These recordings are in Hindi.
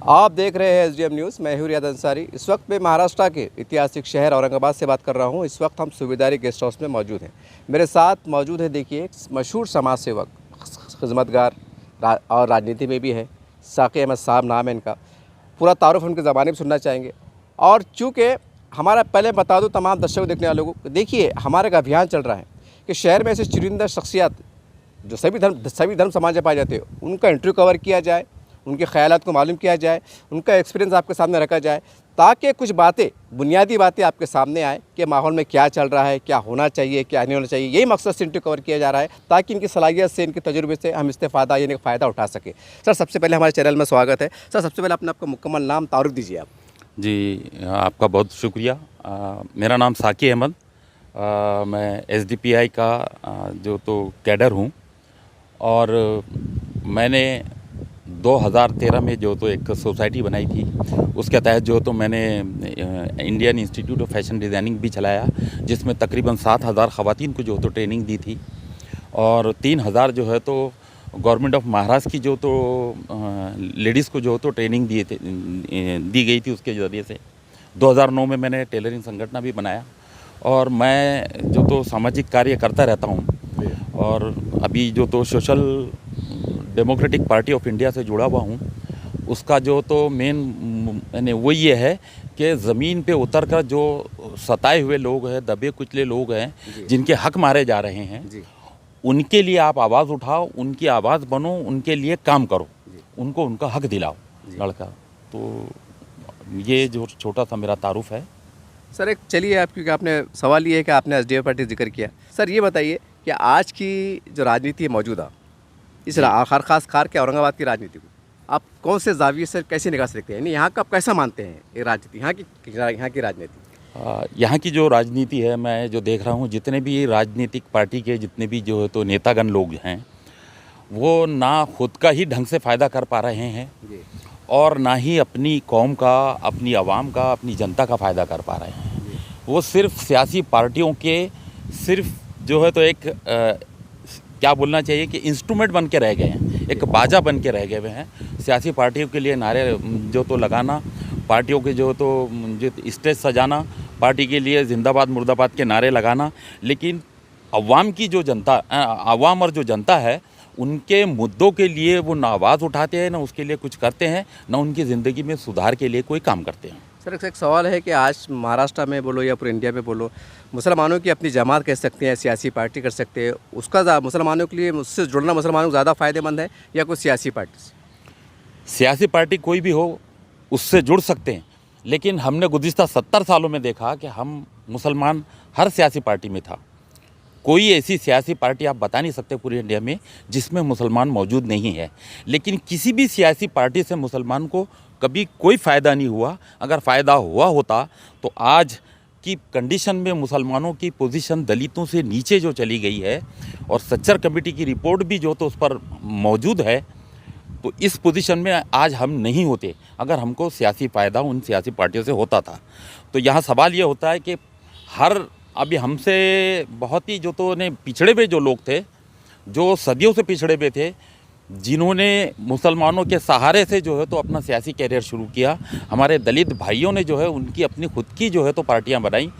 आप देख रहे हैं एसडीएम न्यूज़। मैं हूं रियाद अंसारी। इस वक्त मैं महाराष्ट्र के ऐतिहासिक शहर औरंगाबाद से बात कर रहा हूं। इस वक्त हम सुबेदारी गेस्ट हाउस में मौजूद हैं। मेरे साथ मौजूद है देखिए एक मशहूर समाज सेवक, खिदमतगार और राजनीति में भी है। साक़ी अहमद साहब नाम है इनका। पूरा तारुफ उनके ज़माने में सुनना चाहेंगे। और चूँकि हमारा पहले बता दूँ तमाम दर्शकों देखने वालों को, देखिए हमारा एक अभियान चल रहा है कि शहर में ऐसे चुनिंदा शख्सियत जो सभी धर्म समाज में पाए जाते हैं उनका इंटरव्यू कवर किया जाए, उनके ख़यालात को मालूम किया जाए, उनका एक्सपीरियंस आपके सामने रखा जाए, ताकि कुछ बातें, बुनियादी बातें आपके सामने आए कि माहौल में क्या चल रहा है, क्या होना चाहिए, क्या नहीं होना चाहिए। यही मकसद से इंटरव्यू कवर किया जा रहा है ताकि इनकी सलाहियत से, इनके तजुर्बे से हम इस्तेफ़ादा यानी फ़ायदा उठा सकें। सर, सबसे पहले हमारे चैनल में स्वागत है। सर, सबसे पहले अपना आपका मुकम्मल नाम तारुफ दीजिए आप। जी, आपका बहुत शुक्रिया। मेरा नाम साक़ी अहमद, मैं एसडीपीआई का जो तो कैडर हूँ और मैंने 2013 में जो तो एक सोसाइटी बनाई थी, उसके तहत जो तो मैंने Indian institute of fashion designing भी चलाया, जिसमें तकरीबन 7,000 ख़वातीन को जो तो ट्रेनिंग दी थी और 3,000 जो है तो गवर्नमेंट ऑफ महाराष्ट्र की जो तो लेडीज़ को जो तो ट्रेनिंग दी गई थी। उसके ज़रिए से 2009 में मैंने टेलरिंग संगठन भी बनाया और मैं जो तो सामाजिक कार्य करता रहता हूँ। और अभी जो तो social democratic party of India से जुड़ा हुआ हूँ। उसका जो तो मैंने वो ये है कि ज़मीन पे उतर कर जो सताए हुए लोग हैं, दबे कुचले लोग हैं, जिनके हक मारे जा रहे हैं, उनके लिए आप आवाज़ उठाओ, उनकी आवाज़ बनो, उनके लिए काम करो, उनको उनका हक दिलाओ लड़का। तो ये जो छोटा सा मेरा तारुफ है। सर, एक चलिए आप, क्योंकि आपने सवाल ये है कि आपने एसडीएफ पार्टी जिक्र किया। सर, ये बताइए कि आज की जो राजनीति है मौजूदा, इस खास के औरंगाबाद की राजनीति को आप कौन से जाविये से कैसे निगाह से देखते हैं, यानी यहाँ का आप कैसा मानते हैं ये राजनीति, यहाँ की राजनीति? यहाँ की जो राजनीति है, मैं जो देख रहा हूँ, जितने भी राजनीतिक पार्टी के जितने भी जो है तो नेतागण लोग हैं, वो ना खुद का ही ढंग से फ़ायदा कर पा रहे हैं और ना ही अपनी कौम का, अपनी आवाम का, अपनी जनता का फ़ायदा कर पा रहे हैं। वो सिर्फ सियासी पार्टियों के सिर्फ जो है तो एक क्या बोलना चाहिए कि इंस्ट्रूमेंट बन के रह गए हैं, एक बाजा बन के रह गए हुए हैं। सियासी पार्टियों के लिए नारे जो तो लगाना, पार्टियों के जो तो स्टेज सजाना, पार्टी के लिए जिंदाबाद मुर्दाबाद के नारे लगाना, लेकिन अवाम की जो जनता, अवाम और जो जनता है, उनके मुद्दों के लिए वो ना आवाज़ उठाते हैं, ना उसके लिए कुछ करते हैं, ना उनकी ज़िंदगी में सुधार के लिए कोई काम करते हैं। सर, एक सवाल है कि आज महाराष्ट्र में बोलो या पूरे इंडिया में बोलो, मुसलमानों की अपनी जमात कह सकते हैं, सियासी पार्टी कर सकते हैं, उसका मुसलमानों के लिए उससे जुड़ना मुसलमानों को ज़्यादा फ़ायदेमंद है या कोई सियासी पार्टी से? सियासी पार्टी कोई भी हो, उससे जुड़ सकते हैं, लेकिन हमने गुज़िश्ता 70 सालों में देखा कि हम मुसलमान हर सियासी पार्टी में था। कोई ऐसी सियासी पार्टी आप बता नहीं सकते पूरी इंडिया में जिसमें मुसलमान मौजूद नहीं है। लेकिन किसी भी सियासी पार्टी से मुसलमान को कभी कोई फ़ायदा नहीं हुआ। अगर फ़ायदा हुआ होता तो आज की कंडीशन में मुसलमानों की पोजीशन दलितों से नीचे जो चली गई है, और सच्चर कमेटी की रिपोर्ट भी जो तो उस पर मौजूद है, तो इस पोजीशन में आज हम नहीं होते अगर हमको सियासी फ़ायदा उन सियासी पार्टियों से होता था। तो यहाँ सवाल ये होता है कि अभी हमसे बहुत ही जो तो ने पिछड़े हुए जो लोग थे, जो सदियों से पिछड़े हुए थे, जिन्होंने मुसलमानों के सहारे से जो है तो अपना सियासी कैरियर शुरू किया, हमारे दलित भाइयों ने जो है उनकी अपनी खुद की जो है तो पार्टियां बनाई।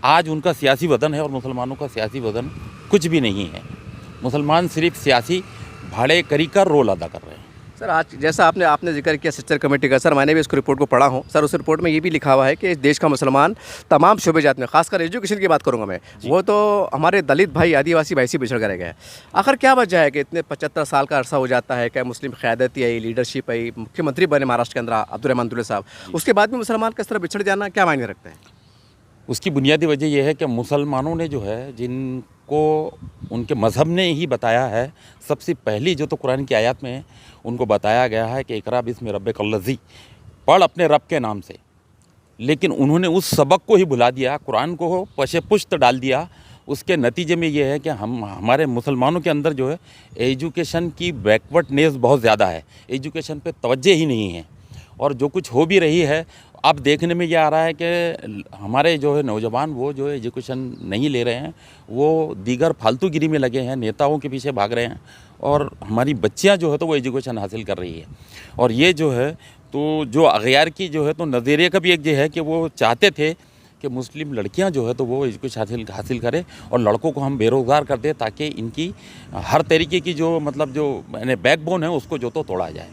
आज उनका सियासी वजन है और मुसलमानों का सियासी वजन कुछ भी नहीं है। मुसलमान सिर्फ सियासी भाड़े करी का रोल अदा कर रहे हैं। सर, आज जैसा आपने जिक्र किया सच्चर कमेटी का, सर मैंने भी इसको रिपोर्ट को पढ़ा हूँ। सर, उस रिपोर्ट में ये भी लिखा हुआ है कि इस देश का मुसलमान तमाम शोबे जात में, खासकर एजुकेशन की बात करूँगा मैं, वो तो हमारे दलित भाई, आदिवासी भाई से पिछड़ कर रह गए। आखिर क्या वजह है कि इतने 75 साल का अरसा हो जाता है, क्या मुस्लिम क़यादत आई, लीडरशिप आई, मुख्यमंत्री बने महाराष्ट्र के अंदर अब्दुर्रहमान दुल्ले साहब, उसके बाद भी मुसलमान किस तरह बिछड़ जाना क्या मायने रखते हैं? उसकी बुनियादी वजह यह है कि मुसलमानों ने जो है, जिनको उनके मज़हब ने ही बताया है, सबसे पहली जो तो कुरान की आयत में उनको बताया गया है कि इक़रा बिस्मि रब्बिकल्लज़ी, पढ़ अपने रब के नाम से, लेकिन उन्होंने उस सबक को ही भुला दिया, कुरान को पशे पुश्त डाल दिया। उसके नतीजे में ये है कि हमारे मुसलमानों के अंदर जो है एजुकेशन की बैकवर्डनेस बहुत ज़्यादा है, एजुकेशन पे तवज्जो ही नहीं है। और जो कुछ हो भी रही है, अब देखने में ये आ रहा है कि हमारे जो है नौजवान वो जो है एजुकेशन नहीं ले रहे हैं, वो दीगर फालतूगिरी में लगे हैं, नेताओं के पीछे भाग रहे हैं, और हमारी बच्चियां जो है तो वो एजुकेशन हासिल कर रही है। और ये जो है तो जो अगयार की जो है तो नज़रिए का भी एक ये है कि वो चाहते थे कि मुस्लिम लड़कियां जो है तो वो एजुकेशन हासिल करें और लड़कों को हम बेरोज़गार कर दें ताकि इनकी हर तरीके की जो मतलब जो यानी बैकबोन है उसको जो तो तोड़ा जाए।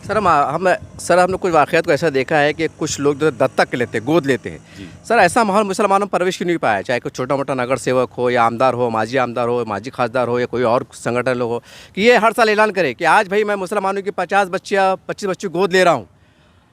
सर हमने कुछ वाक़यात को ऐसा देखा है कि कुछ लोग जो दत्तक लेते हैं, गोद लेते हैं। जी। सर ऐसा माहौल मुसलमानों में प्रवेश क्यों नहीं पाया, चाहे कोई छोटा मोटा नगर सेवक हो या आमदार हो, माजी आमदार हो, माजी खासदार हो या कोई और संगठन लोग हो, कि ये हर साल ऐलान करे कि आज भाई मैं मुसलमानों की 50 बच्चियाँ 25 बच्ची गोद ले रहा हूँ,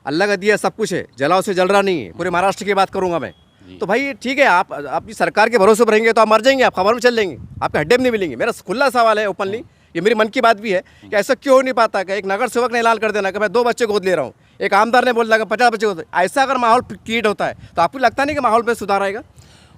अल्लाह का दिया सब कुछ है, जलाओ से जल रहा नहीं है, पूरे महाराष्ट्र की बात करूँगा मैं। तो भाई ठीक है, आप अपनी सरकार के भरोसे पर रहेंगे तो आप मर जाएंगे, आप खबर में चल जाएंगे, आपके हड्डे में नहीं मिलेंगे। मेरा खुला सवाल है ओपनली, ये मेरी मन की बात भी है कि ऐसा क्यों हो नहीं पाता कि एक नगर सेवक ने ऐलान कर देना कि मैं 2 बच्चे गोद ले रहा हूँ, एक आमदार ने बोलना कि 50 बच्चे गोद। ऐसा अगर माहौल क्रिएट होता है तो आपको लगता नहीं कि माहौल में सुधार आएगा?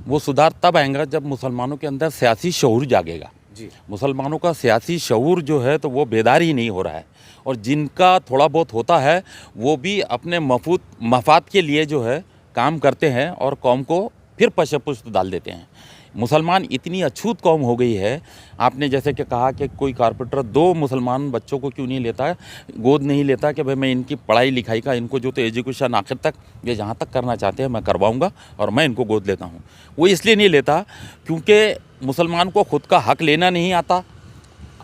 वो सुधार तब आएगा जब मुसलमानों के अंदर सियासी शऊर जागेगा। जी। मुसलमानों का सियासी शऊर जो है तो वो बेदार ही नहीं हो रहा है, और जिनका थोड़ा बहुत होता है वो भी अपने मफाद के लिए जो है काम करते हैं और कौम को फिर पशपुष्ट डाल देते हैं। मुसलमान इतनी अछूत कौम हो गई है, आपने जैसे कि कहा कि कोई कारपेंटर 2 मुसलमान बच्चों को क्यों नहीं लेता है, गोद नहीं लेता कि भाई मैं इनकी पढ़ाई लिखाई का, इनको जो तो एजुकेशन आखिर तक ये जहाँ तक करना चाहते हैं मैं करवाऊँगा और मैं इनको गोद लेता हूँ। वो इसलिए नहीं लेता क्योंकि मुसलमान को ख़ुद का हक लेना नहीं आता।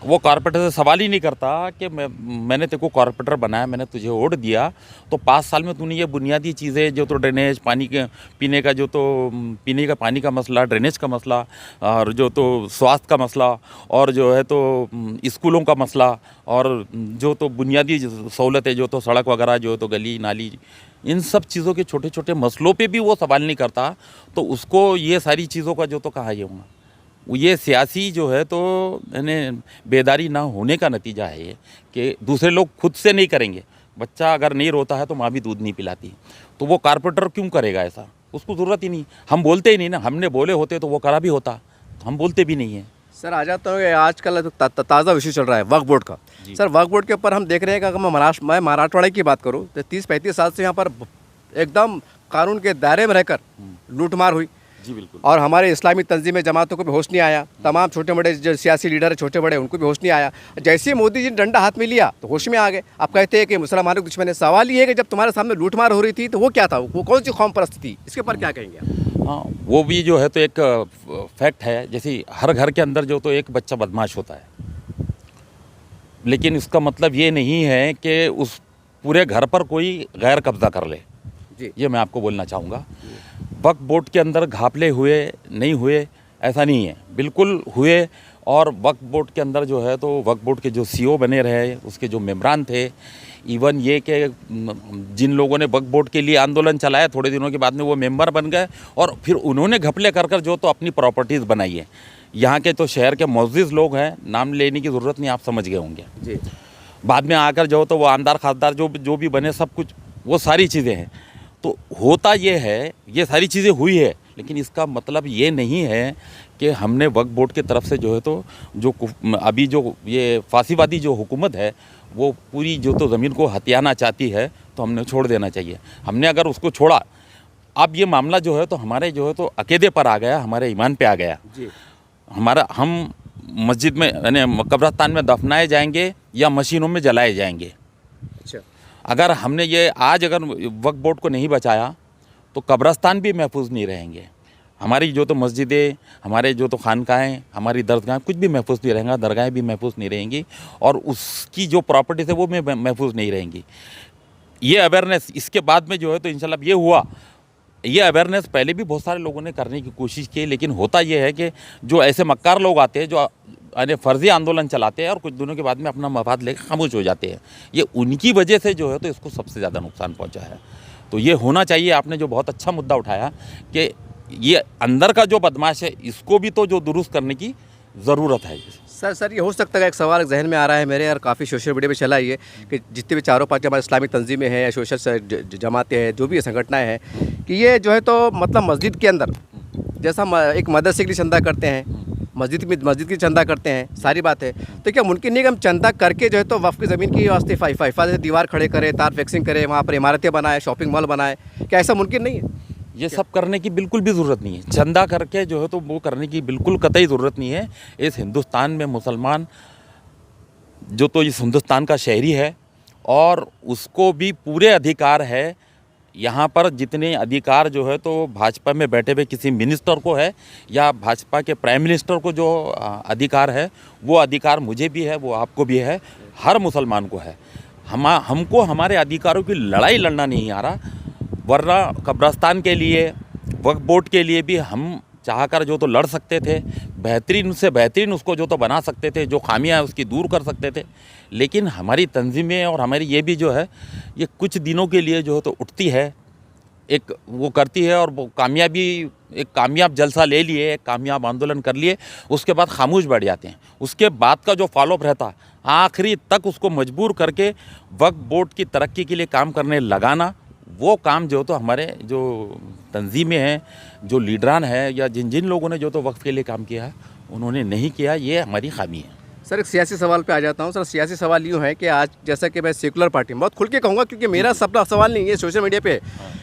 वो कारपेंटर से सवाल ही नहीं करता कि मैंने तेरे को कारपेंटर बनाया, मैंने तुझे वोट दिया, तो 5 साल में तूने ये बुनियादी चीज़ें जो तो ड्रेनेज, पानी के पीने का जो तो पीने का पानी का मसला, ड्रेनेज का मसला, और जो तो स्वास्थ्य का मसला, और जो है तो स्कूलों का मसला, और जो तो बुनियादी सहूलतें जो तो सड़क वगैरह जो तो गली नाली, इन सब चीज़ों के छोटे छोटे मसलों पे भी वो सवाल नहीं करता, तो उसको ये सारी चीज़ों का जो तो कहा ये होगा। ये सियासी जो है तो यानी बेदारी ना होने का नतीजा है ये, कि दूसरे लोग खुद से नहीं करेंगे। बच्चा अगर नहीं रोता है तो माँ भी दूध नहीं पिलाती, तो वो कारपेंटर क्यों करेगा ऐसा, उसको ज़रूरत ही नहीं। हम बोलते ही नहीं ना, हमने बोले होते तो वो करा भी होता, तो हम बोलते भी नहीं हैं। सर आ जाता हूँ, आजकल ताज़ा विषय चल रहा है वक्फ बोर्ड का। सर वक्फ बोर्ड के ऊपर हम देख रहे हैं कि अगर मैं मराठवाड़ा की बात करूँ तो 30-35 साल से यहाँ पर एकदम कानून के दायरे में रहकर लूटमार हुई। जी बिल्कुल। और हमारे इस्लामी तंजीमें जमातों को भी होश नहीं आया, तमाम छोटे बड़े जो सियासी लीडर है छोटे बड़े उनको भी होश नहीं आया। जैसे ही मोदी जी ने डंडा हाथ में लिया तो होश में आ गए। आप कहते हैं कि मुसलमानों के दुश्मन है। सवाल ये है कि जब तुम्हारे सामने लूटमार हो रही थी तो वो क्या था, वो कौन सी कौम परस्त थी, इसके ऊपर क्या कहेंगे आप? हाँ, वो भी जो है तो एक फैक्ट है। जैसे हर घर के अंदर जो तो एक बच्चा बदमाश होता है, लेकिन इसका मतलब ये नहीं है कि उस पूरे घर पर कोई गैर कब्जा कर ले। जी, ये मैं आपको बोलना चाहूँगा। वक्फ बोर्ड के अंदर घापले हुए नहीं हुए ऐसा नहीं है, बिल्कुल हुए। और वक्फ बोर्ड के अंदर जो है तो वक्फ बोर्ड के जो सीईओ बने रहे, उसके जो मेम्बरान थे, इवन ये कि जिन लोगों ने वक्फ बोर्ड के लिए आंदोलन चलाया, थोड़े दिनों के बाद में वो मेंबर बन गए और फिर उन्होंने घपले कर जो तो अपनी प्रॉपर्टीज़ बनाई है। यहाँ के तो शहर के मुअज़्ज़िज़ लोग हैं, नाम लेने की ज़रूरत नहीं, आप समझ गए होंगे। जी, बाद में आकर जो तो वो आमदार खासदार जो भी बने, सब कुछ वो सारी चीज़ें हैं। तो होता ये है, ये सारी चीज़ें हुई है, लेकिन इसका मतलब ये नहीं है कि हमने वक्फ बोर्ड की तरफ से जो है तो जो अभी जो ये फांसीवादी जो हुकूमत है वो पूरी जो तो ज़मीन को हथियाना चाहती है, तो हमने छोड़ देना चाहिए। हमने अगर उसको छोड़ा, अब ये मामला जो है तो हमारे जो है तो अकीदे पर आ गया, हमारे ईमान पे आ गया। जी, हम मस्जिद में यानी कब्रिस्तान में दफनाए जाएंगे या मशीनों में जलाए जाएंगे। अच्छा, अगर हमने ये आज अगर वक्फ बोर्ड को नहीं बचाया तो कब्रिस्तान भी महफूज नहीं रहेंगे, हमारी जो तो मस्जिदें, हमारे जो तो खानकाहें, हमारी दरगाहें, कुछ भी महफूज नहीं रहेंगा, दरगाहें भी महफूज नहीं रहेंगी, और उसकी जो प्रॉपर्टीज़ है वो भी महफूज नहीं रहेंगी। ये अवेयरनेस इसके बाद में जो है तो इंशाल्लाह ये हुआ। ये अवेयरनेस पहले भी बहुत सारे लोगों ने करने की कोशिश की, लेकिन होता ये है कि जो ऐसे मक्कार लोग आते हैं, जो यानी फर्जी आंदोलन चलाते हैं और कुछ दिनों के बाद में अपना मफाद लेकर खामोश हो जाते हैं, ये उनकी वजह से जो है तो इसको सबसे ज़्यादा नुकसान पहुंचा है। तो ये होना चाहिए। आपने जो बहुत अच्छा मुद्दा उठाया कि ये अंदर का जो बदमाश है, इसको भी तो जो दुरुस्त करने की ज़रूरत है। सर ये हो सकता है, एक सवाल जहन में आ रहा है मेरे, और काफ़ी सोशल मीडिया पे चला ये कि जितने भी 4-5 हमारे इस्लामी तंजीमें हैं या सोशल जमातें हैं, जो भी संगठनाएँ हैं, कि ये जो है तो मतलब मस्जिद के अंदर जैसा एक मदरसे के लिए चंदा करते हैं, मस्जिद की चंदा करते हैं, सारी बात है, तो क्या मुमकिन नहीं कि हम चंदा करके जो है तो वक्फ की ज़मीन की वास्ते हिफाजत दीवार खड़े करें, तार फिक्सिंग करें, वहाँ पर इमारतें बनाएं, शॉपिंग मॉल बनाएं? क्या ऐसा मुमकिन नहीं है? ये सब करने की बिल्कुल भी ज़रूरत नहीं है। चंदा करके जो है तो वो करने की बिल्कुल कतई ज़रूरत नहीं है। इस हिंदुस्तान में मुसलमान जो तो इस हिंदुस्तान का शहरी है, और उसको भी पूरे अधिकार है। यहाँ पर जितने अधिकार जो है तो भाजपा में बैठे हुए किसी मिनिस्टर को है या भाजपा के प्राइम मिनिस्टर को जो अधिकार है, वो अधिकार मुझे भी है, वो आपको भी है, हर मुसलमान को है। हमको हमारे अधिकारों की लड़ाई लड़ना नहीं आ रहा, वरना कब्रिस्तान के लिए, वक्फ बोर्ड के लिए भी हम चाहकर जो तो लड़ सकते थे, बेहतरीन से बेहतरीन उसको जो तो बना सकते थे, जो खामियां है उसकी दूर कर सकते थे। लेकिन हमारी तंजीमें और हमारी ये भी जो है, ये कुछ दिनों के लिए जो है तो उठती है, एक वो करती है और वो एक कामयाब जलसा ले लिए, एक कामयाब आंदोलन कर लिए, उसके बाद खामोश बैठ जाते हैं। उसके बाद का जो फॉलोअप रहता है, आखिरी तक उसको मजबूर करके वक्फ बोर्ड की तरक्की के लिए काम करने लगाना, वो काम जो तो हमारे जो तंजीमें हैं, जो लीडरान है या जिन जिन लोगों ने जो तो वक्फ के लिए काम किया है, उन्होंने नहीं किया। ये हमारी खामी है। सर एक सियासी सवाल पे आ जाता हूँ। सर सियासी सवाल यूँ है कि आज जैसा कि मैं सेकुलर पार्टी बहुत खुल के कहूँगा, क्योंकि मेरा सपना सवाल नहीं है सोशल मीडिया पे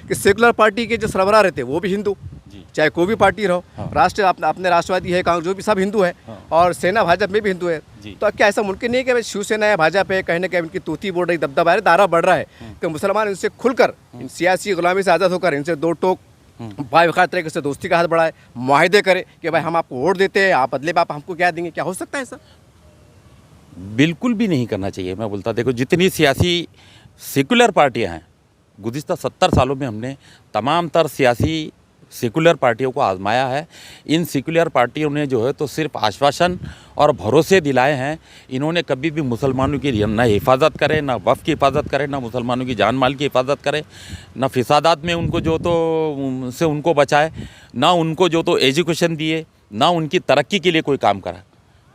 कि सेकुलर पार्टी के जो सरबराह रहते हैं वो भी हिंदू, चाहे कोई भी पार्टी रहो, राष्ट्र अपने राष्ट्रवादी है, कांग्रेस, जो भी सब हिंदू है, और सेना भाजपा में भी हिंदू है। तो अब क्या ऐसा मुमकिन नहीं है कि शिवसेना या भाजपा है, कहीं ना कहीं उनकी तूती बोल रही, दबदबा है, दारा बढ़ रहा है कि मुसलमान इनसे खुलकर, इन सियासी गुलामी से आज़ाद होकर इनसे दो टोक बावखार तरीके से दोस्ती का हाथ बढ़ाए, मुआहदे करे कि भाई हम आपको वोट देते हैं, आप बदले में आप हमको क्या देंगे? क्या हो सकता है सर? बिल्कुल भी नहीं करना चाहिए। मैं बोलता, देखो जितनी सियासी सेकुलर पार्टियां हैं, गुज़िश्ता 70 सालों में हमने तमाम तर सियासी सेकुलर पार्टियों को आजमाया है। इन सेकुलर पार्टियों ने जो है तो सिर्फ आश्वासन और भरोसे दिलाए हैं। इन्होंने कभी भी मुसलमानों की न हिफाजत करे, ना वफ़ की हिफाजत करे, ना मुसलमानों की जान माल की हिफाजत करे, ना फिसादात में उनको जो तो से उनको बचाए, ना उनको जो तो एजुकेशन दिए, ना उनकी तरक्की के लिए कोई काम करा।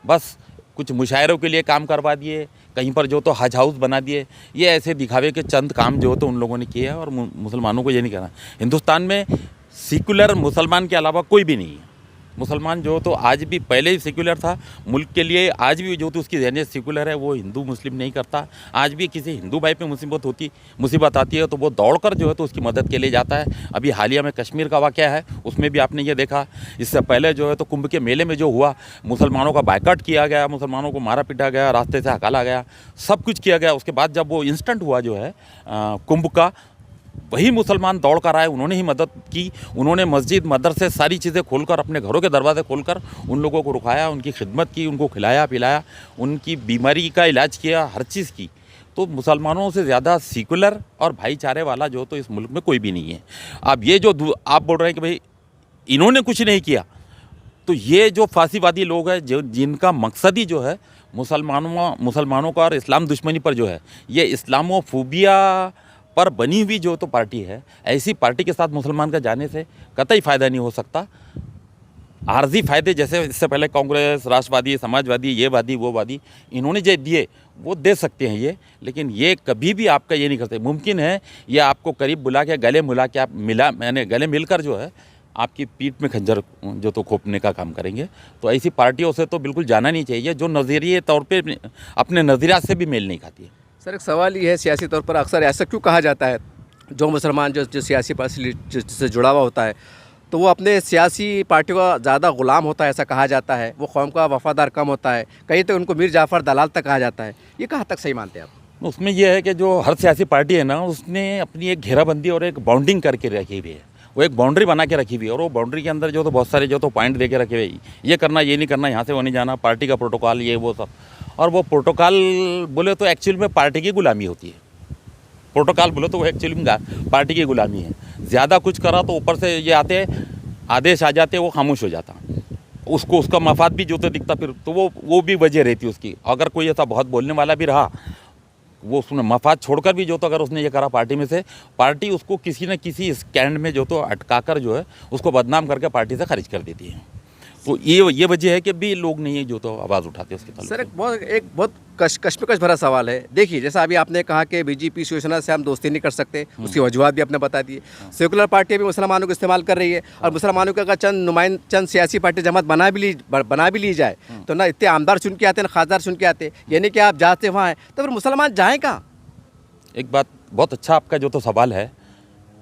बस कुछ मुशायरों के लिए काम करवा दिए, कहीं पर जो तो हज हाउस बना दिए। ये ऐसे दिखावे के चंद काम जो तो उन लोगों ने किए हैं, और मुसलमानों को ये नहीं करना। हिंदुस्तान में सेकुलर मुसलमान के अलावा कोई भी नहीं है। मुसलमान जो तो आज भी, पहले ही सेकुलर था मुल्क के लिए, आज भी जो तो उसकी जहनियत सेकुलर है, वो हिंदू मुस्लिम नहीं करता। आज भी किसी हिंदू भाई पे मुसीबत आती है तो वो दौड़कर जो है तो उसकी मदद के लिए जाता है। अभी हालिया में कश्मीर का वाक़या है, उसमें भी आपने ये देखा। इससे पहले जो है तो कुंभ के मेले में जो हुआ, मुसलमानों का बायकॉट किया गया, मुसलमानों को मारा पीटा गया, रास्ते से हकाला गया, सब कुछ किया गया। उसके बाद जब वो इंस्टेंट हुआ जो है कुंभ का, वही मुसलमान दौड़ कर आए, उन्होंने ही मदद की। उन्होंने मस्जिद, मदरसे, सारी चीज़ें खोलकर, अपने घरों के दरवाजे खोलकर उन लोगों को रुकाया, उनकी खिदमत की, उनको खिलाया पिलाया, उनकी बीमारी का इलाज किया, हर चीज़ की। तो मुसलमानों से ज़्यादा सेकुलर और भाईचारे वाला जो तो इस मुल्क में कोई भी नहीं है। अब ये जो आप बोल रहे हैं कि भाई इन्होंने कुछ नहीं किया, तो ये जो फांसीवादी लोग हैं, जो जिनका मकसद ही जो है मुसलमानों का और इस्लाम दुश्मनी पर जो है, ये इस्लामोफोबिया पर बनी हुई जो तो पार्टी है, ऐसी पार्टी के साथ मुसलमान का जाने से कतई फ़ायदा नहीं हो सकता। आर्जी फ़ायदे जैसे इससे पहले कांग्रेस, राष्ट्रवादी, समाजवादी, ये वादी वो वादी, इन्होंने जो दिए वो दे सकते हैं ये, लेकिन ये कभी भी आपका ये नहीं करते। मुमकिन है ये आपको करीब बुला के, गले मिला के, गले मिलकर जो है आपकी पीठ में खंजर जो तो खोपने का काम करेंगे। तो ऐसी पार्टियों से तो बिल्कुल जाना नहीं चाहिए, जो नज़रिए तौर पे अपने नज़रियात से भी मेल नहीं खाती है। सर एक सवाल ये है, सियासी तौर पर अक्सर ऐसा क्यों कहा जाता है, जो मुसलमान जो सियासी पार्टी से जुड़ा हुआ होता है तो वो अपने सियासी पार्टियों का ज़्यादा ग़ुलाम होता है, ऐसा कहा जाता है। वो कौम का वफ़ादार कम होता है, कहीं तो उनको मीर जाफ़र दलाल तक कहा जाता है। ये कहाँ तक सही मानते हैं आप? उसमें यह है कि जो हर सियासी पार्टी है ना, उसने अपनी एक घेराबंदी और एक बाउंडिंग करके रखी हुई है। वो एक बाउंड्री बना के रखी हुई है, और वो बाउंड्री के अंदर जो तो बहुत सारे जो तो पॉइंट दे के रखे हुए, ये करना, ये नहीं करना, यहाँ से वो नहीं जाना, पार्टी का प्रोटोकॉल, ये वो सब। और वो प्रोटोकॉल बोले तो एक्चुअल में पार्टी की गुलामी होती है। प्रोटोकॉल बोले तो वो एक्चुअली में पार्टी की गुलामी है। ज़्यादा कुछ करा तो ऊपर से ये आते, आदेश आ जाते, वो खामोश हो जाता, उसको उसका मफाद भी जो तो दिखता, फिर तो वो भी वजह रहती उसकी। अगर कोई ऐसा बहुत बोलने वाला भी रहा, वो उसने मफाद छोड़कर भी जो तो अगर उसने ये करा पार्टी में से, पार्टी उसको किसी न किसी स्टैंड में जो तो अटकाकर जो है उसको बदनाम करके पार्टी से खारिज कर देती है। तो ये वजह है कि भी लोग नहीं है जो तो आवाज़ उठाते उसके ताल्लुक। सर एक बहुत कश्मकश भरा सवाल है। देखिए जैसा अभी आपने कहा कि बीजेपी शिवसेना से हम दोस्ती नहीं कर सकते, उसकी वजूहत भी आपने बता दी। सेकुलर पार्टी भी मुसलमानों को इस्तेमाल कर रही है, और मुसलमानों के अगर चंद सियासी पार्टी जमात बना भी ली जाए तो ना इतने आमदार चुन के आते, ना खासदार चुन के आते, यानी कि आप जाते वहाँ हैं तो फिर मुसलमान जाएँ कहाँ? एक बात बहुत अच्छा आपका जो तो सवाल है।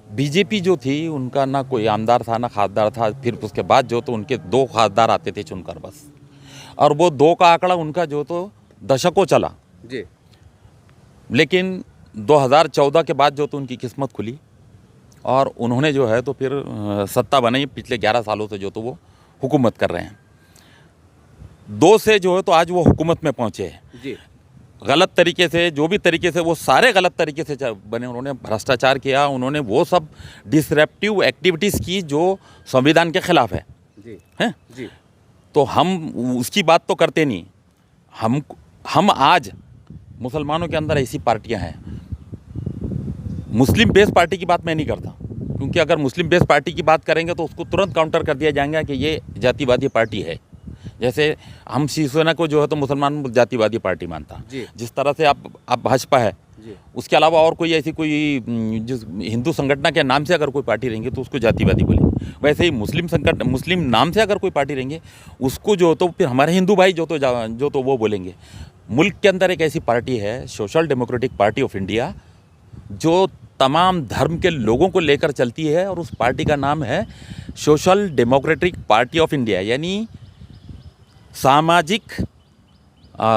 बीजेपी जो थी उनका ना कोई आमदार था ना खासदार था, फिर उसके बाद जो तो उनके 2 खासदार आते थे चुनकर बस, और वो 2 का आंकड़ा उनका जो तो दशकों चला जी। लेकिन 2014 के बाद जो तो उनकी किस्मत खुली और उन्होंने जो है तो फिर सत्ता बनाई। पिछले 11 सालों से जो तो वो हुकूमत कर रहे हैं। 2 से जो है तो आज वो हुकूमत में पहुँचे हैं जी। गलत तरीके से, जो भी तरीके से, वो सारे गलत तरीके से बने। उन्होंने भ्रष्टाचार किया, उन्होंने वो सब डिसरप्टिव एक्टिविटीज़ की जो संविधान के खिलाफ है। जी हैं? जी। तो हम उसकी बात तो करते नहीं। हम आज मुसलमानों के अंदर ऐसी पार्टियां हैं। मुस्लिम बेस पार्टी की बात मैं नहीं करता, क्योंकि अगर मुस्लिम बेस पार्टी की बात करेंगे तो उसको तुरंत काउंटर कर दिया जाएगा कि ये जातिवादी पार्टी है। जैसे हम शिवसेना को जो है तो मुसलमान जातिवादी पार्टी मानता, जिस तरह से आप भाजपा है, उसके अलावा और कोई ऐसी कोई जिस हिंदू संगठन के नाम से अगर कोई पार्टी रहेंगे तो उसको जातिवादी बोलेंगे। वैसे ही मुस्लिम नाम से अगर कोई पार्टी रहेंगे उसको जो तो फिर हमारे हिंदू भाई जो तो वो बोलेंगे। मुल्क के अंदर एक ऐसी पार्टी है, social democratic party of India, जो तमाम धर्म के लोगों को लेकर चलती है और उस पार्टी का नाम है social democratic party of India, यानी सामाजिक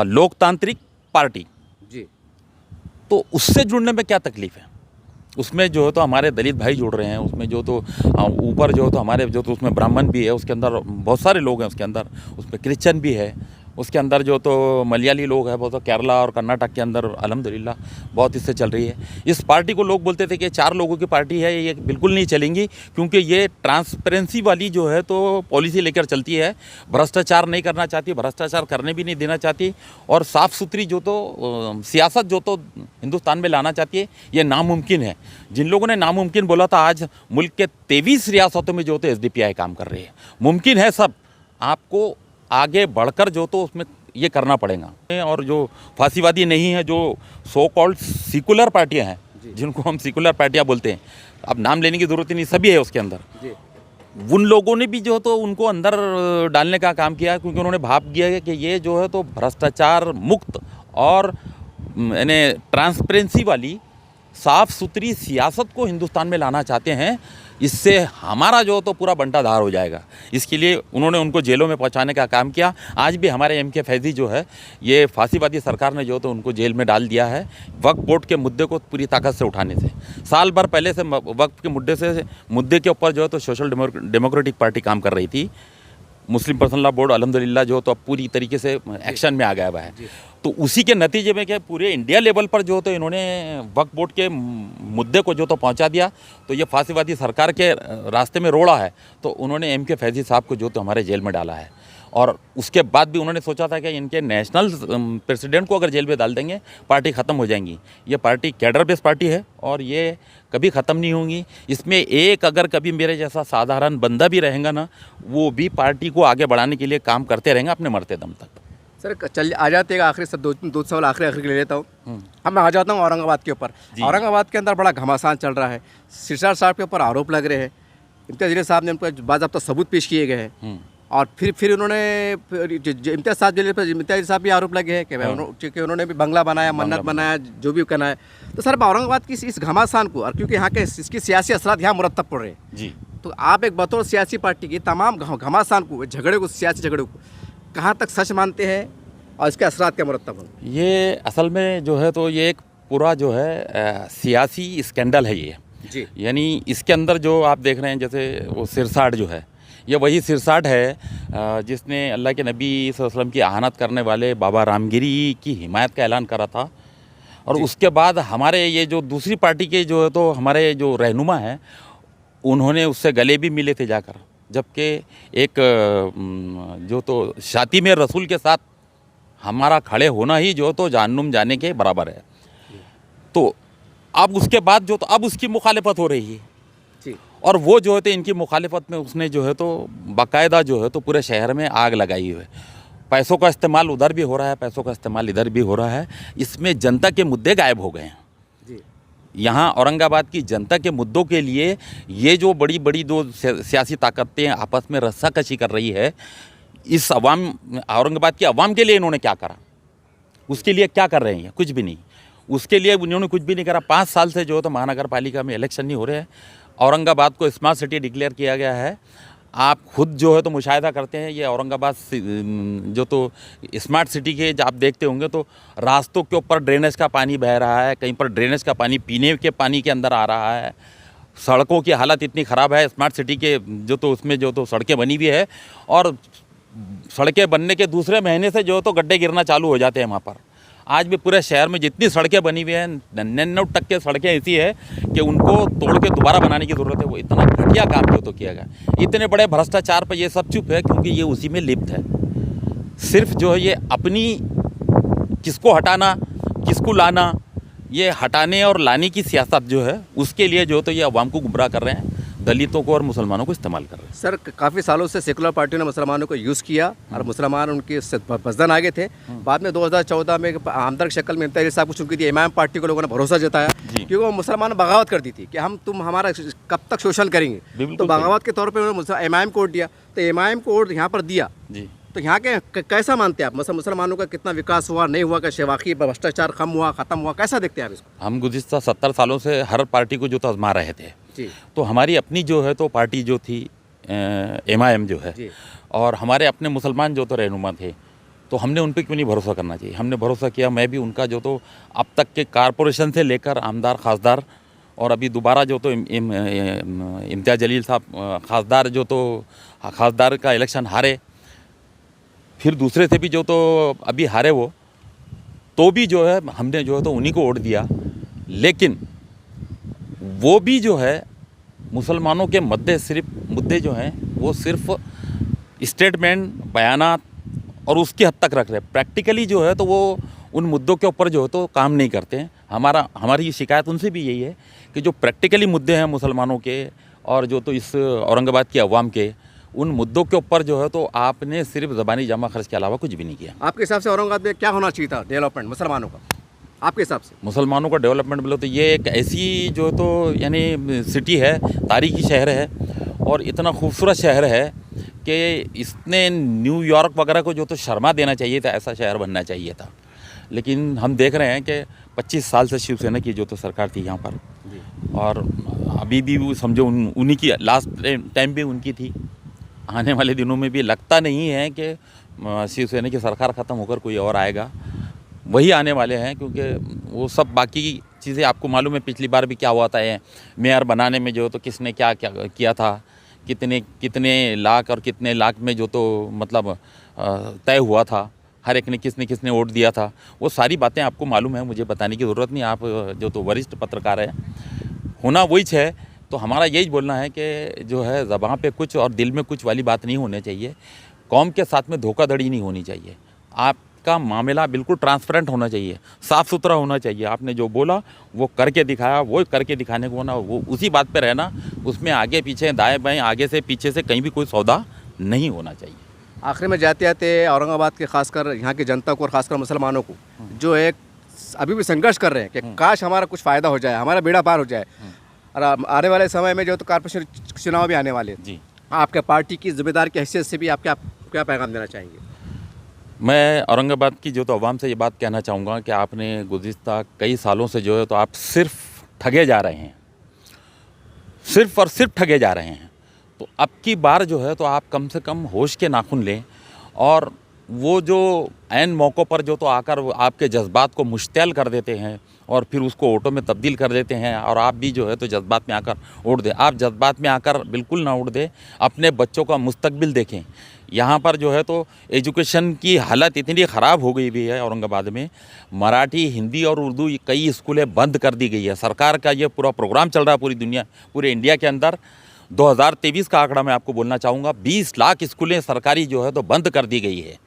लोकतांत्रिक पार्टी। जी। तो उससे जुड़ने में क्या तकलीफ़ है? उसमें जो है तो हमारे दलित भाई जुड़ रहे हैं, उसमें जो तो ऊपर जो तो हमारे जो तो उसमें ब्राह्मण भी है, उसके अंदर बहुत सारे लोग हैं, उसके अंदर उसमें क्रिश्चियन भी है, उसके अंदर जो तो मलयाली लोग हैं, बहुत तो केरला और कर्नाटक के अंदर अल्हम्दुलिल्लाह बहुत इससे चल रही है। इस पार्टी को लोग बोलते थे कि 4 लोगों की पार्टी है, ये बिल्कुल नहीं चलेंगी, क्योंकि ये ट्रांसपेरेंसी वाली जो है तो पॉलिसी लेकर चलती है, भ्रष्टाचार नहीं करना चाहती, भ्रष्टाचार करने भी नहीं देना चाहती, और साफ़ सुथरी जो तो सियासत जो तो हिंदुस्तान में लाना चाहती है। ये नामुमकिन है। जिन लोगों ने नामुमकिन बोला था, आज मुल्क के 23 रियासतों में जो तो SDPI काम कर रही है। मुमकिन है सब, आपको आगे बढ़कर जो तो उसमें ये करना पड़ेगा। और जो फांसीवादी नहीं है, जो सो कॉल्ड सेकुलर पार्टियां हैं, जिनको हम सेकुलर पार्टियां बोलते हैं, अब नाम लेने की ज़रूरत ही नहीं, सभी है उसके अंदर। उन लोगों ने भी जो तो उनको अंदर डालने का काम किया, क्योंकि उन्होंने भाप किया है कि ये जो है तो भ्रष्टाचार मुक्त और यानी ट्रांसपेरेंसी वाली साफ़ सुथरी सियासत को हिंदुस्तान में लाना चाहते हैं। इससे हमारा जो तो पूरा बंटाधार हो जाएगा। इसके लिए उन्होंने उनको जेलों में पहुंचाने का काम किया। आज भी हमारे MK फैज़ी जो है, ये फांसीवादी सरकार ने जो तो उनको जेल में डाल दिया है, वक्फ बोर्ड के मुद्दे को पूरी ताकत से उठाने से। साल भर पहले से वक्फ के मुद्दे के ऊपर जो है तो सोशल डेमोक्रेटिक पार्टी काम कर रही थी। मुस्लिम पर्सनल लॉ बोर्ड अल्हम्दुलिल्लाह जो तो अब पूरी तरीके से एक्शन में आ गया हुआ है। तो उसी के नतीजे में क्या पूरे इंडिया लेवल पर जो तो इन्होंने वक्फ बोर्ड के मुद्दे को जो तो पहुंचा दिया। तो ये फांसीवादी सरकार के रास्ते में रोड़ा है, तो उन्होंने MK फैज़ी साहब को जो तो हमारे जेल में डाला है। और उसके बाद भी उन्होंने सोचा था कि इनके नेशनल प्रेसिडेंट को अगर जेल में डाल देंगे, पार्टी ख़त्म हो जाएंगी। ये पार्टी कैडर बेस्ड पार्टी है और ये कभी ख़त्म नहीं होंगी। इसमें एक अगर कभी मेरे जैसा साधारण बंदा भी रहेगा ना, वो भी पार्टी को आगे बढ़ाने के लिए काम करते रहेंगे अपने मरते दम तक। सर चल आ जाते हैं आखिरी से दो सवाल आखिरी के ले लेता हूँ। अब मैं आ जाता हूँ औरंगाबाद के ऊपर। औरंगाबाद के अंदर बड़ा घमासान चल रहा है। सिरसा साहब के ऊपर आरोप लग रहे हैं। इम्तियाज़ जलील साहब ने उनको बाज़ाब्ता सबूत पेश किए गए हैं, और फिर उन्होंने इम्तियाज़ साहब भी आरोप लगे हैं कि उन्होंने भी बंगला बनाया, मन्नत बनाया, जो भी करना है। तो सर औरंगाबाद की इस घमासान को, और क्योंकि यहाँ के इसकी सियासी असरात यहाँ मुरतब पड़ रहे हैं जी, तो आप एक बतौर सियासी पार्टी की तमाम घमासान को, झगड़े को, सियासी झगड़े को कहाँ तक सच मानते हैं और इसके असरात क्या मुरतब होंगे? ये असल में जो है तो ये एक पूरा जो है सियासी स्कैंडल है ये जी। यानी इसके अंदर जो आप देख रहे हैं, जैसे वो सिरसाट जो है, ये वही सिरसाट है जिसने अल्लाह के नबी सल्लल्लाहु अलैहि वसल्लम की आहानत करने वाले बाबा रामगिरी की हिमायत का ऐलान करा था। और उसके बाद हमारे ये जो दूसरी पार्टी के जो है तो हमारे जो रहनुमा हैं, उन्होंने उससे गले भी मिले थे जाकर, जबकि एक जो तो शाती में रसूल के साथ हमारा खड़े होना ही जो तो जहन्नुम जाने के बराबर है। तो अब उसके बाद जो तो अब उसकी मुखालिफत हो रही है, और वो जो है तो इनकी मुखालिफत में उसने जो है तो बाकायदा जो है तो पूरे शहर में आग लगाई हुई है। पैसों का इस्तेमाल उधर भी हो रहा है, पैसों का इस्तेमाल इधर भी हो रहा है। इसमें जनता के मुद्दे गायब हो गए हैं जी। यहाँ औरंगाबाद की जनता के मुद्दों के लिए ये जो बड़ी बड़ी दो सियासी ताकतें आपस में रस्साकशी कर रही है, इस औरंगाबाद की अवाम के लिए इन्होंने क्या करा, उसके लिए क्या कर रहे हैं? कुछ भी नहीं। उसके लिए उन्होंने कुछ भी नहीं करा। 5 साल से जो तो महानगर पालिका में इलेक्शन नहीं हो रहे हैं। औरंगाबाद को स्मार्ट सिटी डिक्लेयर किया गया है। आप खुद जो है तो मुशाहिदा करते हैं, ये औरंगाबाद जो तो स्मार्ट सिटी के आप देखते होंगे तो रास्तों के ऊपर ड्रेनेज का पानी बह रहा है, कहीं पर ड्रेनेज का पानी पीने के पानी के अंदर आ रहा है। सड़कों की हालत इतनी ख़राब है स्मार्ट सिटी के जो तो उसमें जो तो सड़कें बनी हुई है, और सड़कें बनने के दूसरे महीने से जो तो गड्ढे गिरना चालू हो जाते हैं वहाँ पर। आज भी पूरे शहर में जितनी सड़कें बनी हुई हैं 99% सड़कें ऐसी है कि उनको तोड़ के दोबारा बनाने की ज़रूरत है। वो इतना घटिया काम जो तो किया गया, इतने बड़े भ्रष्टाचार पर ये सब चुप है क्योंकि ये उसी में लिप्त है। सिर्फ जो है ये अपनी किसको हटाना किसको लाना, ये हटाने और लाने की सियासत जो है उसके लिए जो तो ये अवाम को गुमराह कर रहे हैं, दलितों को और मुसलमानों को इस्तेमाल कर रहे हैं। सर काफ़ी सालों से सेकुलर पार्टियों ने मुसलमानों को यूज़ किया और मुसलमान उनके बजदन आगे थे। बाद में 2014 में आमदर की शक्ल में इम्तियाज़ साहब को चुनकी थी, इमाम पार्टी को लोगों ने भरोसा जताया क्योंकि वो मुसलमान बगावत कर दी थी कि हम तुम हमारा कब तक शोषण करेंगे, तो बगावत के तौर पर उन्होंने इमाम को वोट दिया। तो इमाम को वोट यहाँ पर दिया जी, तो यहाँ के कैसा मानते हैं आप, मुसलमानों का कितना विकास हुआ नहीं हुआ, का शेवाकी भ्रष्टाचार कम हुआ ख़त्म हुआ, कैसा देखते हैं आप इसको? हम गुज़िश्ता 70 सालों से हर पार्टी को जो तो आजमा रहे थे जी। तो हमारी अपनी जो है तो पार्टी जो थी MIM जो है, और हमारे अपने मुसलमान जो तो रहनुमा थे, तो हमने उन पर क्यों नहीं भरोसा करना चाहिए। हमने भरोसा किया, मैं भी उनका जो तो अब तक के कारपोरेशन से लेकर आमदार खासदार, और अभी दोबारा जो तो इम्तियाज़ जलील साहब खासदार जो तो खासदार का इलेक्शन हारे, फिर दूसरे से भी जो तो अभी हारे वो, तो भी जो है हमने जो है तो उन्हीं को वोट दिया। लेकिन वो भी जो है मुसलमानों के मुद्दे जो हैं वो सिर्फ स्टेटमेंट बयानात और उसकी हद तक रख रहे हैं। प्रैक्टिकली जो है तो वो उन मुद्दों के ऊपर जो है तो काम नहीं करते हैं। हमारी शिकायत उनसे भी यही है कि जो प्रैक्टिकली मुद्दे हैं मुसलमानों के और जो तो इस औरंगाबाद की अवाम के, उन मुद्दों के ऊपर जो है तो आपने सिर्फ ज़बानी जमा खर्च के अलावा कुछ भी नहीं किया। आपके हिसाब से औरंगाबाद में क्या होना चाहिए था डेवलपमेंट मुसलमानों का, आपके हिसाब से? मुसलमानों का डेवलपमेंट बोलो तो ये एक ऐसी जो तो यानी सिटी है, तारीखी शहर है और इतना खूबसूरत शहर है कि इसने न्यूयॉर्क वगैरह को जो तो शर्मा देना चाहिए था, ऐसा शहर बनना चाहिए था। लेकिन हम देख रहे हैं कि 25 साल से शिवसेना की जो तो सरकार थी यहाँ पर, और अभी भी वो समझो उन्हीं की लास्ट टाइम भी उनकी थी। आने वाले दिनों में भी लगता नहीं है कि शिवसेना की सरकार ख़त्म होकर कोई और आएगा, वही आने वाले हैं, क्योंकि वो सब बाकी चीज़ें आपको मालूम है पिछली बार भी क्या हुआ था। मेयर बनाने में जो तो किसने क्या क्या किया था, कितने लाख और कितने लाख में जो तो मतलब तय हुआ था, हर एक ने किसने वोट दिया था, वो सारी बातें आपको मालूम है, मुझे बताने की ज़रूरत नहीं। आप जो तो वरिष्ठ पत्रकार हैं, होना वही है। तो हमारा यही बोलना है कि जो है ज़बान पे कुछ और दिल में कुछ वाली बात नहीं होनी चाहिए। कौम के साथ में धोखाधड़ी नहीं होनी चाहिए। आपका मामला बिल्कुल ट्रांसपेरेंट होना चाहिए, साफ़ सुथरा होना चाहिए। आपने जो बोला वो करके दिखाया, वो करके दिखाने को ना, वो उसी बात पे रहना, उसमें आगे पीछे दाएं बाएं आगे से पीछे से कहीं भी कोई सौदा नहीं होना चाहिए। आखिर में जाते जाते औरंगाबाद के खासकर यहाँ की जनता को और खासकर मुसलमानों को जो एक अभी भी संघर्ष कर रहे हैं कि काश हमारा कुछ फ़ायदा हो जाए, हमारा बेड़ा पार हो जाए, और आने वाले समय में जो तो कॉर्पोरेशन चुनाव भी आने वाले हैं जी, आपके पार्टी की जिम्मेदार की हैसियत से भी आप क्या पैगाम देना चाहेंगे? मैं औरंगाबाद की जो तो अवाम से ये बात कहना चाहूँगा कि आपने गुज़िश्ता कई सालों से जो है तो आप सिर्फ ठगे जा रहे हैं, सिर्फ और सिर्फ ठगे जा रहे हैं। तो अब की बार जो है तो आप कम से कम होश के नाखून लें, और वो जो ऐन मौक़ों पर जो तो आकर वो आपके जज्बात को मुश्तैल कर देते हैं और फिर उसको वोटों में तब्दील कर देते हैं, और आप भी जो है तो जज्बात में आकर वोट दें। आप जज्बात में आकर बिल्कुल ना वोट दें, अपने बच्चों का मुस्तकबिल देखें। यहाँ पर जो है तो एजुकेशन की हालत इतनी ख़राब हो गई हुई है औरंगाबाद में, मराठी, हिंदी और उर्दू कई स्कूलें बंद कर दी गई है। सरकार का ये पूरा प्रोग्राम चल रहा है पूरे इंडिया के अंदर। 2023 का आंकड़ा मैं आपको बोलना चाहूँगा, 20 लाख स्कूलें सरकारी जो है तो बंद कर दी गई है।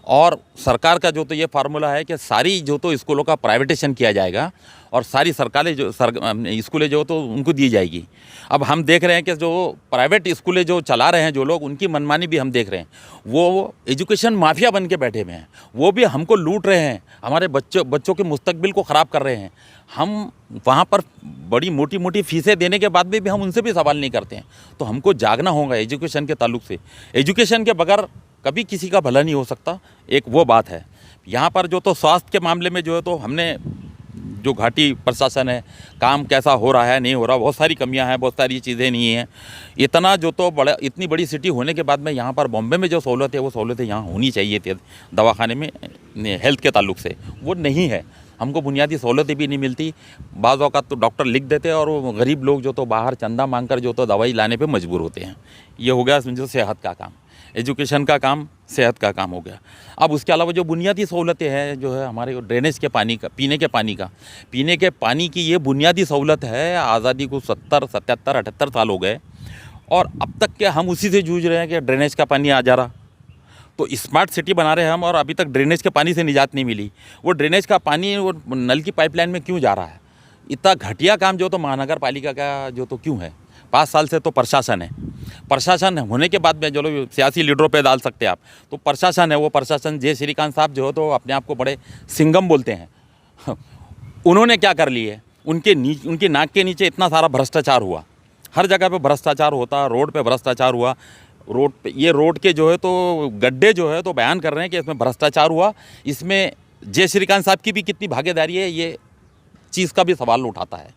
और सरकार का जो तो ये फार्मूला है कि सारी जो तो स्कूलों का प्राइवेटेशन किया जाएगा और सारी सरकारी जो स्कूलें जो तो उनको दी जाएगी। अब हम देख रहे हैं कि जो प्राइवेट स्कूलें जो चला रहे हैं जो लोग, उनकी मनमानी भी हम देख रहे हैं। वो एजुकेशन माफिया बन के बैठे हुए हैं, वो भी हमको लूट रहे हैं, हमारे बच्चों के मुस्तकबिल को ख़राब कर रहे हैं। हम वहाँ पर बड़ी मोटी मोटी फीसें देने के बाद भी हम उनसे भी सवाल नहीं करते हैं। तो हमको जागना होगा एजुकेशन के ताल्लुक से। एजुकेशन के बगैर कभी किसी का भला नहीं हो सकता, एक वो बात है। यहाँ पर जो तो स्वास्थ्य के मामले में जो है तो हमने जो घाटी प्रशासन है, काम कैसा हो रहा है नहीं हो रहा, बहुत सारी कमियां हैं, बहुत सारी चीज़ें नहीं हैं। इतना जो तो बड़ा इतनी बड़ी सिटी होने के बाद में यहाँ पर बॉम्बे में जो सहूलत है वो सहूलतें यहाँ होनी चाहिए थी दवाखाने में हेल्थ के ताल्लुक से, वो नहीं है। हमको बुनियादी सहूलतें भी नहीं मिलती। बाज़ औक़ात तो डॉक्टर लिख देते हैं और वो गरीब लोग जो तो बाहर चंदा मांगकर जो तो दवाई लाने पे मजबूर होते हैं। ये हो गया समझो सेहत का काम, एजुकेशन का काम, सेहत का काम हो गया। अब उसके अलावा जो बुनियादी सहूलतें हैं जो है हमारे ड्रेनेज के पानी का, पीने के पानी की ये बुनियादी सहूलत है। आज़ादी को 70, 77, 78 साल हो गए और अब तक के हम उसी से जूझ रहे हैं कि ड्रेनेज का पानी आ जा रहा। तो स्मार्ट सिटी बना रहे हैं हम और अभी तक ड्रेनेज के पानी से निजात नहीं मिली। वो ड्रेनेज का पानी वो नल की पाइपलाइन में क्यों जा रहा है? इतना घटिया काम जो तो महानगर पालिका का जो तो क्यों है? 5 साल से तो प्रशासन है। प्रशासन होने के बाद में जो लोग सियासी लीडरों पे डाल सकते हैं आप, तो प्रशासन है, वो प्रशासन जय श्रीकांत साहब जो है तो अपने आप को बड़े सिंघम बोलते हैं। उन्होंने क्या कर ली है? उनकी नाक के नीचे इतना सारा भ्रष्टाचार हुआ, हर जगह पे भ्रष्टाचार होता, रोड पे भ्रष्टाचार हुआ। रोड पे ये रोड के जो है तो गड्ढे जो है तो बयान कर रहे हैं कि इसमें भ्रष्टाचार हुआ। इसमें जय श्रीकांत साहब की भी कितनी भागीदारी है, ये चीज़ का भी सवाल उठाता है।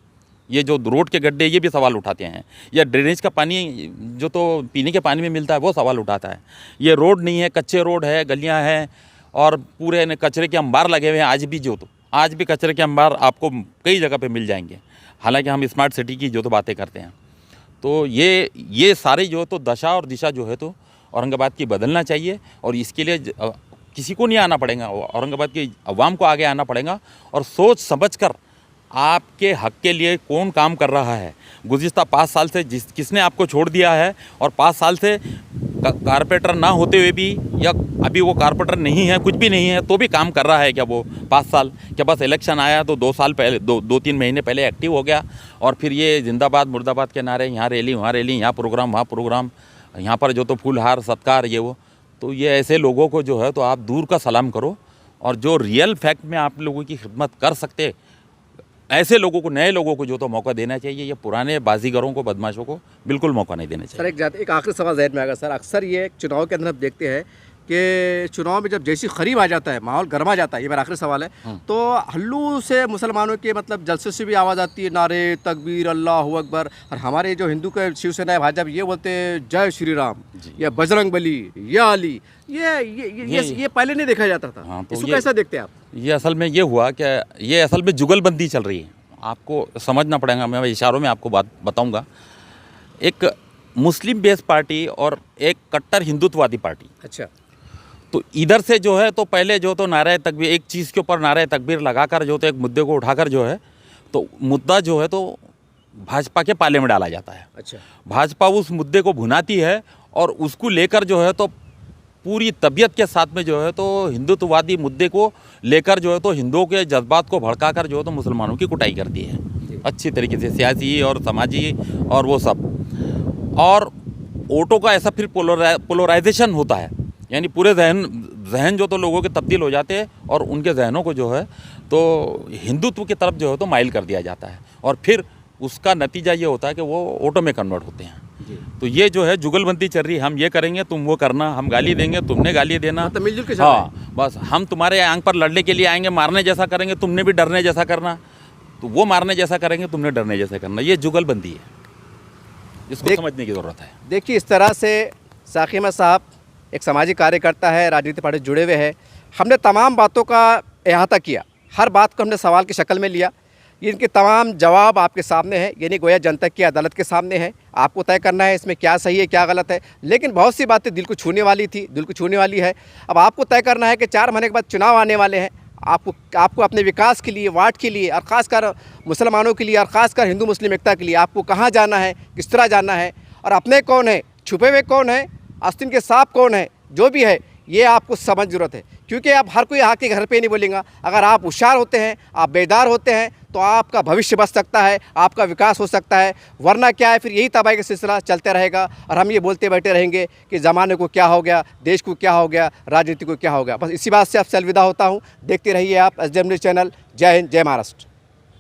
ये जो रोड के गड्ढे ये भी सवाल उठाते हैं। या ड्रेनेज का पानी जो तो पीने के पानी में मिलता है वो सवाल उठाता है। ये रोड नहीं है, कच्चे रोड है, गलियां हैं और पूरे कचरे के अंबार लगे हुए हैं। आज भी कचरे के अंबार आपको कई जगह पे मिल जाएंगे। हालांकि हम स्मार्ट सिटी की जो तो बातें करते हैं, तो ये सारी जो तो दशा और दिशा जो है तो औरंगाबाद की बदलना चाहिए। और इसके लिए किसी को नहीं आना पड़ेगा, औरंगाबाद की अवाम को आगे आना पड़ेगा और सोच समझकर आपके हक के लिए कौन काम कर रहा है। गुज़िस्ता 5 साल से किसने आपको छोड़ दिया है और 5 साल से कारपोरेटर ना होते हुए भी, या अभी वो कारपोरेटर नहीं है, कुछ भी नहीं है, तो भी काम कर रहा है क्या वो 5 साल? क्या बस इलेक्शन आया तो 2 साल पहले, 2-3 महीने पहले एक्टिव हो गया और फिर ये जिंदाबाद मुर्दाबाद के नारे, यहाँ रैली वहाँ रैली, यहाँ प्रोग्राम वहाँ प्रोग्राम, यहाँ पर जो तो फूलहार सत्कार ये वो। तो ये ऐसे लोगों को जो है तो आप दूर का सलाम करो और जो रियल फैक्ट में आप लोगों की खिदमत कर सकते ऐसे लोगों को, नए लोगों को जो तो मौका देना चाहिए। ये पुराने बाजीगरों को, बदमाशों को बिल्कुल मौका नहीं देना चाहिए। सर एक आखिरी सवाल जहन में आएगा सर। अक्सर ये चुनाव के अंदर हम देखते हैं कि चुनाव में जब जैसी करीब आ जाता है, माहौल गर्मा जाता है, ये मेरा आखिरी सवाल है, तो हल्लू से मुसलमानों के मतलब जलसे से भी आवाज़ आती है, नारे तकबीर, अल्लाह अकबर। और हमारे जो हिंदू के शिवसेना है, भाजपा, ये बोलते हैं जय श्री राम या बजरंग बली या अली। ये पहले नहीं देखा जाता था। हाँ, तो इसको कैसा देखते हैं आप? ये असल में ये हुआ कि ये असल में जुगलबंदी चल रही है। आपको समझना पड़ेगा, मैं इशारों में आपको बात बताऊँगा। एक मुस्लिम बेस पार्टी और एक कट्टर हिंदुत्ववादी पार्टी। अच्छा। तो इधर से जो है तो पहले जो तो नारे तकबीर, एक चीज़ के ऊपर नारे तकबीर लगाकर जो तो एक मुद्दे को उठाकर जो है तो मुद्दा जो है तो भाजपा के पाले में डाला जाता है। अच्छा। भाजपा उस मुद्दे को भुनाती है और उसको लेकर जो है तो पूरी तबीयत के साथ में जो है तो हिंदुत्ववादी मुद्दे को लेकर जो है तो हिंदुओं के जज्बात को भड़काकर जो है तो मुसलमानों की कुटाई करती है अच्छी तरीके से, सियासी और समाजी और वो सब। और वोटों का ऐसा फिर पोलराइजेशन होता है, यानी पूरे जहन जो तो लोगों के तब्दील हो जाते हैं और उनके जहनों को जो है तो हिंदुत्व की तरफ जो है तो माइल कर दिया जाता है और फिर उसका नतीजा ये होता है कि वो वोटों में कन्वर्ट होते हैं। तो ये जो है जुगलबंदी चल रही है, हम ये करेंगे तुम वो करना, हम गाली देंगे तुमने गाली देना, मतलब मिलजुल के। हाँ, बस हम तुम्हारे आंख पर लड़ने के लिए आएंगे, मारने जैसा करेंगे, तुमने भी डरने जैसा करना, तो वो मारने जैसा करेंगे, तुमने डरने जैसा करना। ये जुगलबंदी है, इसको समझने की ज़रूरत है। देखिए, इस तरह से साकी अहमद साहब एक सामाजिक कार्यकर्ता है, राजनीतिक पार्टी से जुड़े हुए हैं। हमने तमाम बातों का अहाता किया, हर बात को हमने सवाल की शक्ल में लिया। इनके तमाम जवाब आपके सामने है, यानी गोया जनता की अदालत के सामने है। आपको तय करना है इसमें क्या सही है क्या गलत है। लेकिन बहुत सी बातें दिल को छूने वाली थी, दिल को छूने वाली है। अब आपको तय करना है कि 4 महीने के बाद चुनाव आने वाले हैं। आपको अपने विकास के लिए, वार्ड के लिए और ख़ासकर मुसलमानों के लिए और ख़ासकर हिंदू मुस्लिम एकता के लिए आपको कहाँ जाना है, किस तरह जाना है और अपने कौन है, छुपे हुए कौन है, आस्तीन के सांप कौन है, जो भी है ये आपको समझ जरूरत है। क्योंकि आप हर कोई आके घर पे नहीं बोलेगा। अगर आप होशियार होते हैं, आप बेदार होते हैं तो आपका भविष्य बच सकता है, आपका विकास हो सकता है। वरना क्या है, फिर यही तबाही का सिलसिला चलते रहेगा और हम ये बोलते बैठे रहेंगे कि ज़माने को क्या हो गया, देश को क्या हो गया, राजनीति को क्या हो गया। बस इसी बात से आपसे अलविदा होता हूँ। देखते रहिए आप SDM न्यूज़ चैनल। जय हिंद, जय महाराष्ट्र।